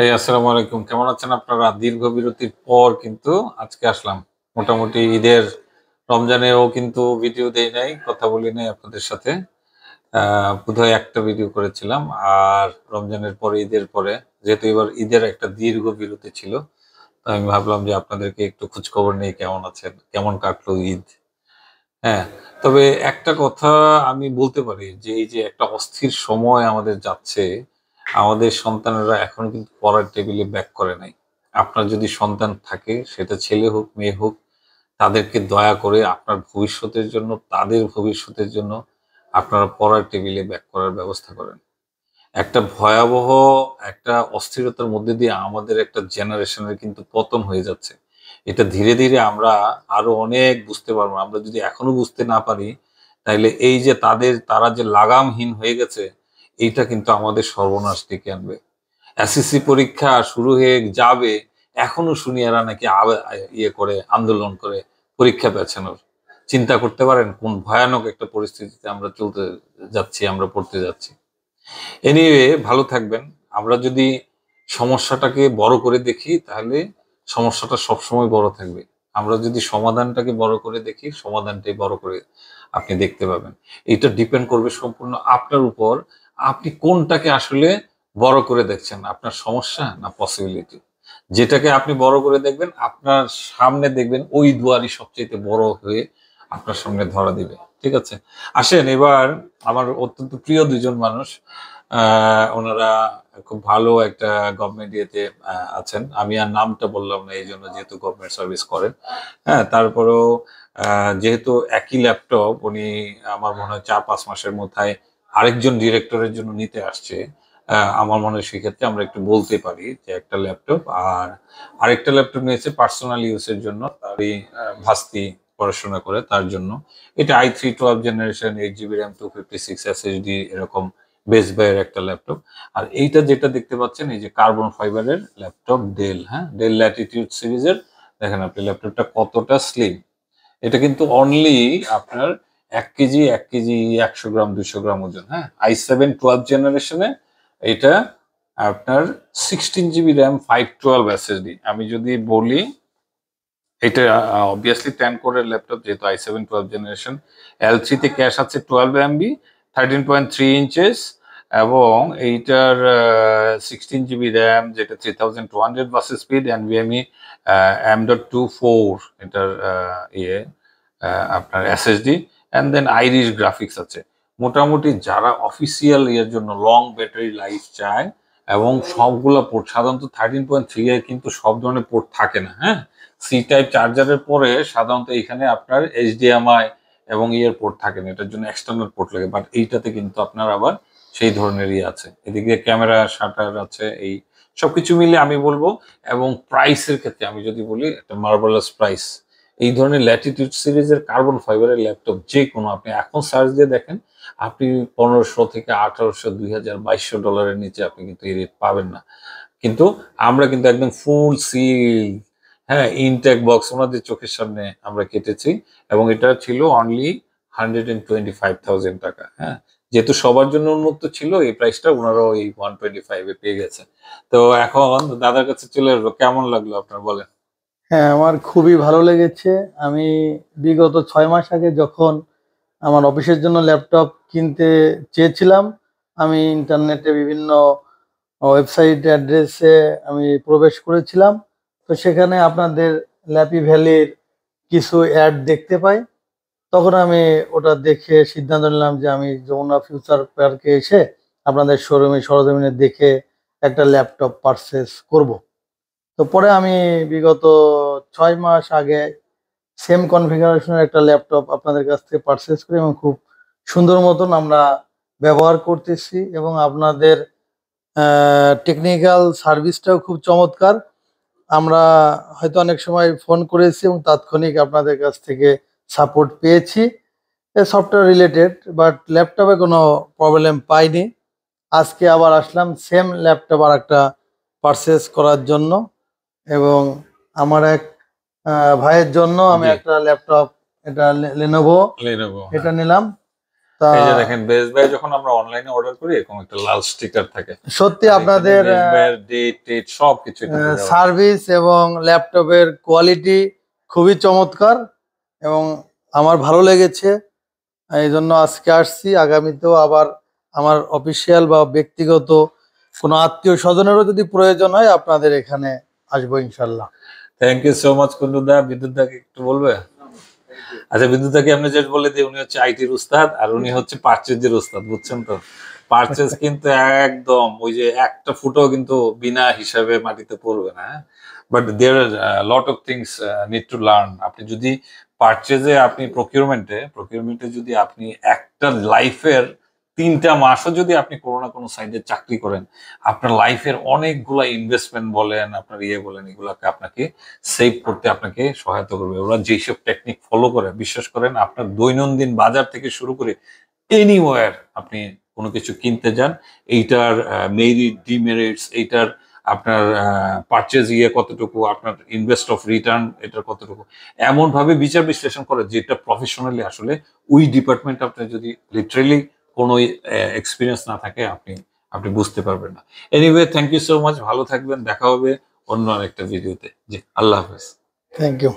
এই আসসালামু আলাইকুম, কেমন আছেন আপনারা? দীর্ঘ বিরতির পর কিন্তু আজকে আসলাম। মোটামুটি ঈদের রমজানেও কিন্তু ভিডিও দেই নাই, কথা বলি নাই আপনাদের সাথে। বোধহয় একটা ভিডিও করেছিলাম। আর রমজানের পরে, ঈদের পরে, যেহেতু এবার ঈদের একটা দীর্ঘ বিরতি ছিল, তো আমি ভাবলাম যে আপনাদেরকে একটু খোঁজখবর নিই, কেমন আছেন, কেমন কাটলো ঈদ। হ্যাঁ, তবে একটা কথা আমি বলতে পারি যে এই যে একটা অস্থির সময় আমাদের যাচ্ছে, আমাদের সন্তানেরা এখনো কিন্তু পড়ার টেবিলে ব্যাক করে নাই। আপনার যদি সন্তান থাকে, সেটা ছেলে হোক, মেয়ে হোক, তাদেরকে দয়া করে আপনার ভবিষ্যতের জন্য, তাদের ভবিষ্যতের জন্য আপনারা পড়ার টেবিলে ব্যাক করার ব্যবস্থা করেন। একটা ভয়াবহ একটা অস্থিরতার মধ্যে দিয়ে আমাদের একটা জেনারেশনের কিন্তু পতন হয়ে যাচ্ছে। এটা ধীরে, ধীরে আমরা আরো অনেক বুঝতে পারবো। আমরা যদি এখনো বুঝতে না পারি, তাইলে এই যে তারা যে লাগামহীন হয়ে গেছে, এইটা কিন্তু আমাদের সর্বনাশ ডেকে আনবে। এসএসসি পরীক্ষা শুরু হয়ে যাবে, এখনো শুনি এরা নাকি ইয়ে করে, আন্দোলন করে পরীক্ষা পেছানোর। চিন্তা করতে পারেন কোন ভয়ানক একটা পরিস্থিতিতে আমরা আমরা পড়তে যাচ্ছি। এনিওয়ে, ভালো থাকবেন। আমরা যদি সমস্যাটাকে বড় করে দেখি, তাহলে সমস্যাটা সবসময় বড় থাকবে। আমরা যদি সমাধানটাকে বড় করে দেখি, সমাধানটাই বড় করে আপনি দেখতে পাবেন। এটা ডিপেন্ড করবে সম্পূর্ণ আপনার উপর। আপনি কোনটাকে আসলে বড় করে দেখছেন? আপনার সমস্যা না পসিবিলিটি? যেটাকে আপনি বড় করে দেখবেন, আপনার সামনে দেখবেন ওই দুয়ারই সবচাইতে বড় হয়ে আপনার সামনে ধরা দিবে। ঠিক আছে? আসেন এবার আমার অত্যন্ত প্রিয় ২ জন মানুষ, ওনারা খুব ভালো একটা গভর্নমেন্ট ইয়েতে আছেন। আমি আর নামটা বললাম না এইজন্য, যেহেতু গভর্নমেন্ট সার্ভিস করেন। হ্যাঁ? তারপরেও যেহেতু একই ল্যাপটপ উনি আমার মনে হয় ৪-৫ মাসের মাথায় আরেকজন ডিরেক্টরের জন্য নিতে আসছে। আমার মনে হয় সেক্ষেত্রে আমরা একটু বলতে পারি যে একটা ল্যাপটপ আর আরেকটা ল্যাপটপ নিয়েছে পার্সোনাল ইউজ এর জন্য। তারই ভাস্তি পড়াশোনা করে তার জন্য। এটা i3 12 generation 8 GB RAM 256 SSD এরকম বেস্ট বাইয়ের একটা ল্যাপটপ। আর এইটা যেটা দেখতে পাচ্ছেন, এই যে কার্বন ফাইবারের ল্যাপটপ ডেল, হ্যাঁ? ডেল ল্যাটিটিউড সিরিজের। দেখেন আপনি ল্যাপটপটা কতটা স্লিম। এটা কিন্তু অনলি আপনার ১ কেজি, ১ কেজি ১০০ গ্রাম, ২০০ গ্রাম ওজন, হ্যাঁ? i7 12 জেনারেশনে এটা আপনার 16 জিবি RAM 512 SSD। আমি যদি বলি, এটা অবভিয়াসলি 10 কোরের ল্যাপটপ, যেহেতু i7 12 জেনারেশন। L3 তে ক্যাশ আছে 12 MB, 13.3 ইঞ্চেস, এবং এইটার 16 জিবি র্যাম, যেটা 3200 বাস স্পিড, NVMe M.24 এটার আপনার SSD, and then Iris graphics আছে। মোটামুটি যারা অফিসিয়াল ইয়ের জন্য লং ব্যাটারি লাইফ চায়, এবং সবগুলা পোর্ট সাধারণত 13.3 এর কিন্তু সব ধরনের পোর্ট থাকে না, হ্যাঁ? সি টাইপ চার্জারের পরে সাধারণত এখানে আপনার এইচডিএমআই এবং ইয়ের পোর্ট থাকে না, এটার জন্য এক্সটার্নাল পোর্ট লাগে। বাট এইটাতে কিন্তু আপনার আবার সেই ধরনেরই আছে। এদিকে ক্যামেরা শাটার আছে, এই সবকিছু মিলে আমি বলবো। এবং প্রাইসের ক্ষেত্রে আমি যদি বলি, একটা মার্ভেলাস প্রাইস। এই ধরনের ল্যাটিটিউড সিরিজের কার্বন ফাইবারের ল্যাপটপ যে কোনো, আপনি এখন সার্চ দিয়ে দেখেন, আপনি ১৫০০ থেকে ১৮০০, ২০০০, $২২০০ নিচে আপনি কিন্তু এই রেট পাবেন না। কিন্তু আমরা কিন্তু একদম ফুল সিল, হ্যাঁ, ইনটেক বক্স ওনাদের চোখের সামনে আমরা কেটেছি, এবং এটা ছিল অনলি $125,000, হ্যাঁ? যেহেতু সবার জন্য উন্মুক্ত ছিল এই প্রাইসটা, ওনারাও এই 125 এ পেয়ে গেছে। তো এখন দাদার কাছে চলে আসবো, কেমন লাগলো আপনার বলেন? হ্যাঁ, আমার খুবই ভালো লেগেছে। আমি বিগত ৬ মাস আগে যখন আমার অফিসের জন্য ল্যাপটপ কিনতে চেয়েছিলাম, আমি ইন্টারনেটে বিভিন্ন ওয়েবসাইট অ্যাড্রেসে আমি প্রবেশ করেছিলাম। তো সেখানে আপনাদের ল্যাপি ভ্যালির কিছু অ্যাড দেখতে পাই। তখন আমি ওটা দেখে সিদ্ধান্ত নিলাম যে আমি যমুনা ফিউচার পার্কে এসে আপনাদের শোরুমে সরজমিনে দেখে একটা ল্যাপটপ পারচেস করব। তো পরে আমি বিগত ৬ মাস আগে সেম কনফিগারেশনের একটা ল্যাপটপ আপনাদের কাছ থেকে পারচেস করি, এবং খুব সুন্দর মতন আমরা ব্যবহার করতেছি, এবং আপনাদের টেকনিক্যাল সার্ভিসটাও খুব চমৎকার। আমরা হয়তো অনেক সময় ফোন করেছি এবং তাৎক্ষণিক আপনাদের কাছ থেকে সাপোর্ট পেয়েছি সফটওয়্যার রিলেটেড, বাট ল্যাপটপে কোনো প্রবলেম পাইনি। আজকে আবার আসলাম সেম ল্যাপটপ আর একটা পারচেস করার জন্য, এবং আমার এক ভাইয়ের জন্য আমি জি, একটা ল্যাপটপ, এটা লেনোভো, লেনোভো, এটা হ্যাঁ। নিলাম। তা এই যে দেখেন বেস্ট বাই যখন আমরা অনলাইনে অর্ডার করি এরকম একটা লাল স্টিকার থাকে, সত্যি আপনাদের ডেট টেট সবকিছু এটাতে দেওয়া আছে। সার্ভিস এবং ল্যাপটপের কোয়ালিটি খুবই চমৎকার এবং আমার ভালো লেগেছে। এই জন্য আজকে আসছি, আগামীতেও আবার আমার অফিসিয়াল বা ব্যক্তিগত কোনো আত্মীয় স্বজনেরও যদি প্রয়োজন হয় আপনাদের এখানে আসবো ইনশাল্লাহ। Thank you so much Kundu da. Bidyut দাকে একটু বলবে? আচ্ছা, বিদ্যুৎ দাকে আপনি জাস্ট বলে দিয়ে, উনি হচ্ছে আইটির উস্তাদ আর উনি হচ্ছে পারচেজের উস্তাদ, বুঝছেন তো? পারচেজ কিন্তু একদম ওই যে একটা ফুটো কিন্তু বিনা হিসাবে মাটিতে পড়বে না, but there lot of things need to learn. আপনি যদি পারচেজে, আপনি প্রকিউরমেন্টে যদি আপনি একটা লাইফের 3টা মাসও যদি আপনি কোনো না কোনো সাইডে চাকরি করেন, আপনার লাইফের অনেকগুলা ইনভেস্টমেন্ট বলেন, আপনার বলেন, এগুলাকে আপনাকে সেভ করতে আপনাকে সহায়তা করবে। ওরা যেসব টেকনিক ফলো করে, বিশ্বাস করেন, আপনার দৈনন্দিন বাজার থেকে শুরু করে এনিওয়্যার আপনি কোনো কিছু কিনতে যান, এইটার মেরিট ডিমেরিটস, এইটার আপনার পারচেজ কতটুকু, আপনার ইনভেস্ট অফ রিটার্ন এটার কতটুকু, এমন ভাবে বিচার বিশ্লেষণ করে যেটা প্রফেশনালি আসলে ওই ডিপার্টমেন্ট, আপনার যদি লিটারেলি কোনো এক্সপিরিয়েন্স না থাকে আপনি আপনি বুঝতে পারবেন না। Anyway, thank you so much, ভালো থাকবেন, দেখা হবে অন্য আরেকটা ভিডিওতে। জি, আল্লাহ হাফেজ। Thank you.